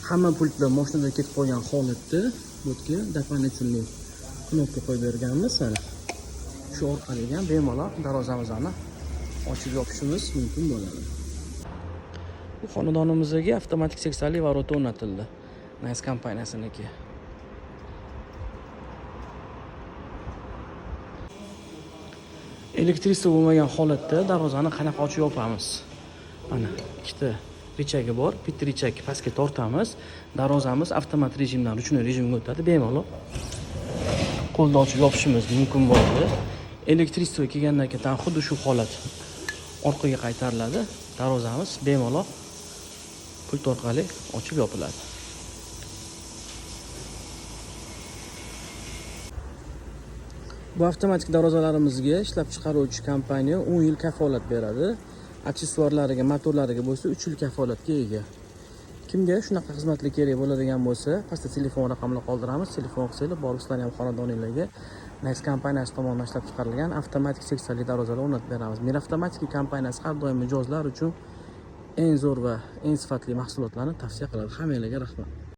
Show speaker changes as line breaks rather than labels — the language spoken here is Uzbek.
Hamma pultlar mashinada ketib qolgan holatda bo'tga дополнительный knopka qo'yib berganmiz. Mana shu orqali ham bemalol darvozamizni ochib yopishimiz mumkin bo'ladi. Bu xonadonimizga avtomatik seksali varota o'rnatildi. Nice kompaniyasiniki. Elektrisiya bo'lmagan holatda darvozani qanaqa ochib yopamiz? Mana ikkita richagi bor. Bitta richag pastga tortamiz. Darvozamiz avtomat rejimdan ruchniy rejimga o'tadi. Bemalol qo'lda ochib yopishimiz mumkin bo'ladi. Elektrisiya kelgandan keyin xuddi shu holat orqaga qaytariladi. Darvozamiz bemalol pult orqali ochib yopiladi. Bu avtomatik darvozalarimizga ishlab chiqaruvchi kompaniya 10 yil kafolat beradi. Aksessuarlariga, motorlariga bo'lsa 3 yil kafolatga ega. Kimga shunaqa xizmatlar kerak bo'ladigan bo'lsa, pastda telefon raqamini qoldiramiz. Telefon qilsanglar, borib sizlarning ham xonadoningizga Nice kompaniyasi tomonidan ishlab chiqarilgan avtomatik seksali darvozalar o'rnatib beramiz. Mir avtomatik kompaniyasi har doim mijozlar uchun eng zo'r va eng sifatli mahsulotlarni tavsiya qiladi. Hammanglarga rahmat.